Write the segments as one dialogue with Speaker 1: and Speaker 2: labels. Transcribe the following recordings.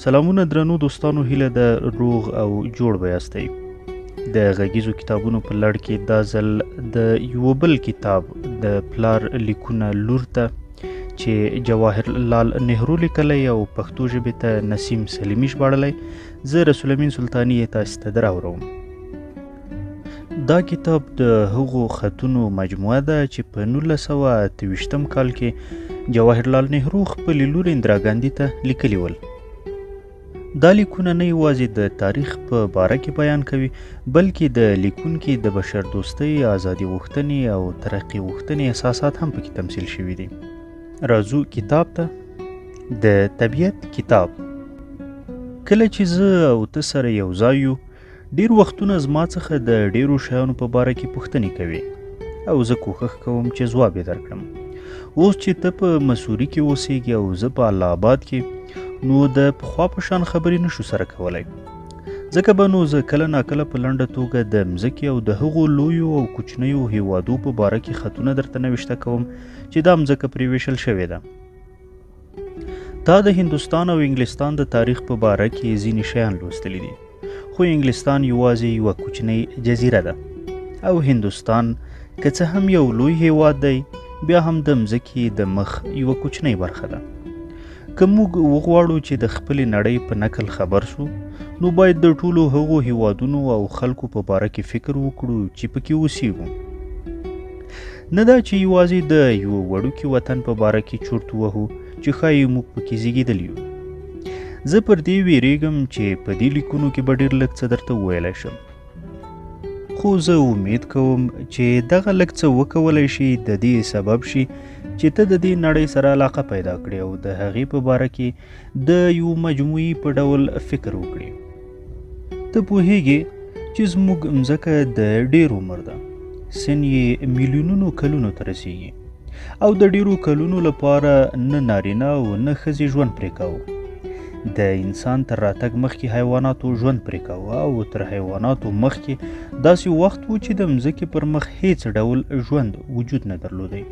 Speaker 1: سلامونه درنو دوستانو، هیله ده روغ او جوړ به یاستئ. د غږیزو کتابونو په لړ کې دا ځل د یو بل کتاب د پلار لیکونه لور ته چې جواهر لال نهرو لیکلی او پښتو ژبې ته نسیم سلیمي ژباړلی، زه رسول امین سلطاني یې تاسې ته دراوړم. دا کتاب د هغو خطونو مجموعه ده چې په 1928 کال کې جواهر لال نهرو خپلې لور اندرا ګاندي ته لیکلي ول. دا لیکونه نه یوازې د تاریخ په باره کې بیان کوي، بلکې د لیکونکي د بشردوستۍ، ازادي غوښتنې او ترقي غوښتنې احساسات هم پکې تمثیل شوي دي. راځو کتاب ته. د طبیعت کتاب. کله چې زه او ته سره یو ځای یو، ډیر وختونه زما څخه د ډیرو شیانو په باره کې پوښتنې کوي او زه کوښښ کوم چې ځواب یې درکړم. اوس چې ته په مسوري کې اوسېږې او زه په الله آباد کې، نو د پخوا په شان خبرې نشو سره کولی. ځکه به نو زه کله ناکله په لنډه توګه د مځکې او د هغو لویو او کوچنیو هیوادو په باره کې خطونه درته نوشته کوم چې دا مځکه پرې ویشل شوې ده. تا د هندوستان او انګلستان د تاریخ په باره کې ځینې شیان لوستلی دي، خو انګلستان یوازې یوه کوچنۍ جزیره ده او هندوستان که څه هم یو لوی هیواد دی، بیا هم د مځکې د مخ یوه کوچنۍ برخه ده. که موږ وغواړو چې د خپلې نړۍ په نقل خبر سو، نو باید د ټولو هغو هیوادونو او خلکو په باره کې فکر وکړو چې پکې اوسېږو. نه دا چې یوازې د یو وړوکي وطن په باره کې چورت وهو چې ښایي موږ پکې زیږېدلي یو. زه پر دې ویریږم چې په دې لیکونو کې به ډېر لږ څه درته وویلی شم، خو زه امید کوم چې دغه لږ څه وکولی شي د دې سبب شي چې ته د دې نړۍ سره علاقه پیدا کړې او د هغې په باره کې د یو مجموعي په ډول فکر وکړې. ته پوهیږې چې زموږ مځکه د ډېر عمر ده، سن یې میلیونونو کلونو ته رسیږي او د ډېرو کلونو لپاره نه نارینه او نه ښځې ژوند پرې کاوه. د انسان تر راتګ مخکې حیواناتو ژوند پرې کاوه او تر حیواناتو مخکې داسې وخت و چې د مځکې پر مخ هیڅ ډول ژوند وجود نه درلودی.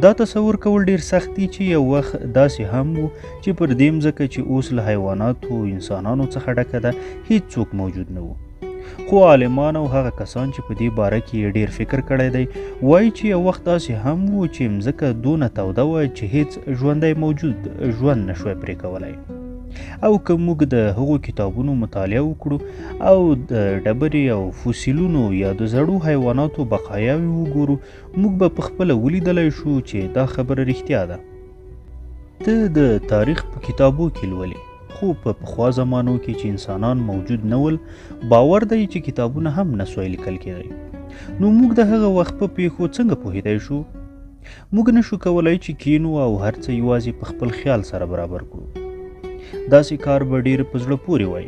Speaker 1: دا تصور کول ډیر سخت دی چې یو وخت داسې هم و چې پر دې مځکه چې اوس له حیواناتو او انسانانو څخه ډکه ده، هیڅ څوک موجود نه و. خو عالمان او هغه کسان چې په دې باره کې ډیر فکر کړی دی، وایي چې یو وخت داسې هم و چې مځکه دونه توده وه چې هیڅ ژوندی موجود ژوند نشوی پرې کولی. او که موږ د هغو کتابونو مطالعه وکړو او د ډبرې او فوسیلونو یا د زړو حیواناتو بقایاوې وګورو، موږ به پخپله ولیدلی شو چې دا خبره رښتیا ده. ته د تاریخ په کتابو کې لولې، خو په پخوا زمانو کې چې انسانان موجود نه ول، باور دی چې کتابونه هم نسوی لیکل کېدی. نو موږ د هغه وخت په پیښو څنګه پوهېدی شو؟ موږ نشو کولی چې کینو او هر څه یوازې په خپل خیال سره برابر کړو. داسې کار به ډېر په زړه پورې وای،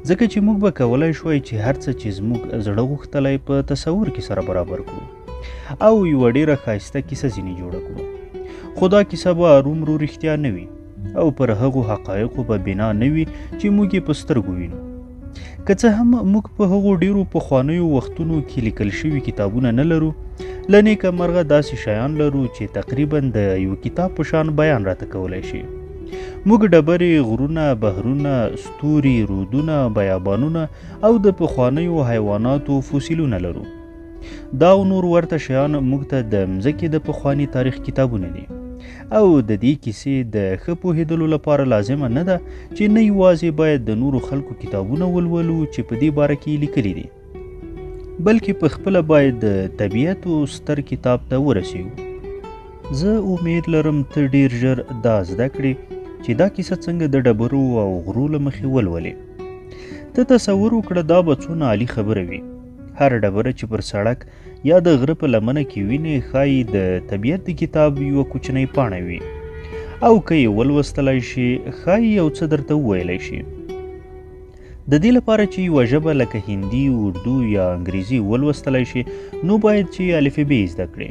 Speaker 1: ځکه چې موږ به کولی شوای چې هر څه چې زموږ زړه غوښتلی په تصور کې سره برابر کړو او یوه ډېره ښایسته کیسه ځینې جوړه کړو. خو دا کیسه به ارومرو رښتیا نه وي او پر هغو حقایقو به بنا نه وي چې موږ یې په سترګو وینو. که څه هم موږ په هغو ډېرو پخوانیو وختونو کې لیکل شوي کتابونه نه لرو، له نیکه مرغه داسې شیان لرو چې تقریبا د یو کتاب په شان بیان راته کولی شي. موږ ډبرې، غرونه، بحرونه، ستوري، رودونه، بیابانونه او د پخوانیو حیواناتو فوسیلونه لرو. دا او نور ورته شیان موږ ته د مځکې د پخواني تاریخ کتابونه دي او د دې کیسې د ښه پوهېدلو لپاره لازمه نه ده چې نه یوازې باید د نورو خلکو کتابونه ولولو چې په دې باره کې لیکلي دي، بلکې په خپله باید د طبیعتو ستر کتاب ته ورسیږو. زه امید لرم ته ډیر ژر دا زده کړې چې دا کیسه څنګه د ډبرو او غرو له مخې ولولې. ته تصور وکړه دا به څونه عالي خبره وي. هر ډبره چې پر سړک یا د غره په لمنه کې وینې، ښایي د طبیعت د کتاب یوه کوچنۍ پاڼه وي، او که یې ولوستلی شي، ښایي یو څه درته وویلی شي. د دې لپاره چې یوه ژبه لکه هندي، اردو یا انګریزي ولوستلی شي، نو باید چې الفبې زده کړې.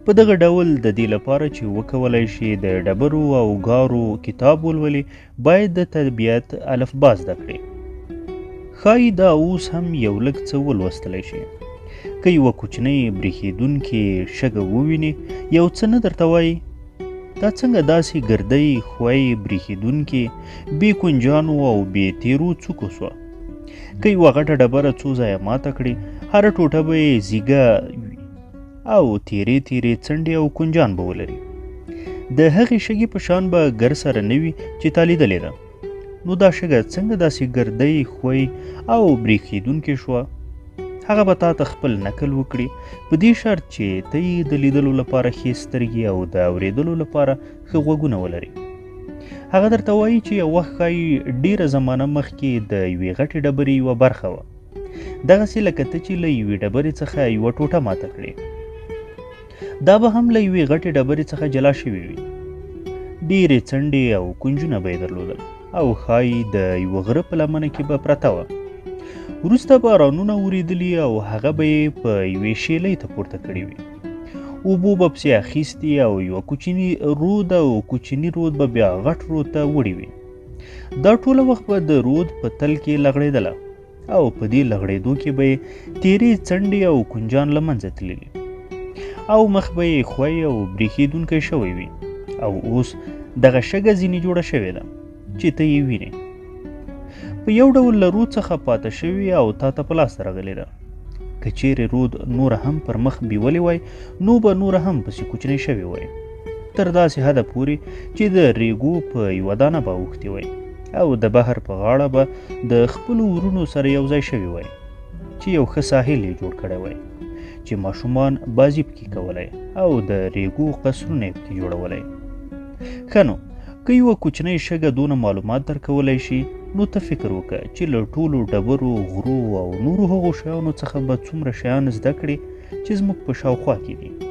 Speaker 1: په دغه ډول د دې لپاره چې وکولی شي د ډبرو او ګارو کتاب ولولي، باید د طبیعت الفبا زده کړي. ښایي دا اوس هم یو لږ څه ولوستلی شي. که یوه کوچنۍ برېښېدونکې شګه وویني، یو څه نه درته وایي؟ دا څنګه داسې ګردۍ خوی برېښېدونکې بې کنجانو او بې تیرو څوکو سوه که یوه غټه ډبره څو ځایه ماته کړي هره ټوټه به یې زیږه وي او تیرې تیرې څنډې او کنجان به ولري د هغې شګې په شان به ګر سره نه وي چې تا لیدلې ده نو دا شګه څنګه داسې ګردۍ خوی او برېښېدونکې شوه هغه به تا ته خپل نکل وکړي په دې شرط چې ته یې د لیدلو لپاره ښې سترګې او د اورېدلو لپاره ښه غوږونه ولري هغه درته وایي چې یو وخت ښایي ډېره زمانه مخکې د یوې غټې ډبرې یوه برخه وه دغسې لکه ته چې له یوې ډبرې څخه یوه ټوټه ماته کړې دا به هم له یوې غټې ډبرې څخه جلا شوې وي ډېرې څنډې او کنجونه به یې درلودل او ښایي د یوه غره په لمنه کې به پرته وه وروسته بارانونه ورېدلي او هغه به یې په یوې شیلۍ ته پورته کړې وي اوبو به پسې اخیستي او یوه کوچني رود او کوچني رود به بیا غټ رود ته وړي وي دا ټوله وخت به د رود په تل کې لغړېدله او په دې لغړېدو کې به یې تیرې څنډې او کنجان له منځه تللي او مخ به یې خوی او برېښېدونکی شوی وي او اوس دغه شګه ځینې جوړه شوې ده چې ته یې وینې په یو ډول له رود څخه پاته شوې او تا ته په لاس راغلې ده که چیرې رود نوره هم پر مخ بیولې وای نو به نوره هم پسې کوچنی شوې وای تر داسې حده پورې چې د ریګو په یوه دانه به اوښتې وای او د بحر په غاړه به د خپلو ورونو سره یو ځای شوي وای چې یو ښه ساحل یې جوړ کړی وای چې ماشومان بازي پکې کولی او د ریګو قصرونه یې پکې جوړولی ښه نو که یوه کوچنۍ شګه دونه معلومات درکولی شي نو ته فکر وکړه چې له ټولو ډبرو غرو او نورو هغو شیانو څخه به څومره شیان زده کړې چې زموږ په شاوخوا کې دي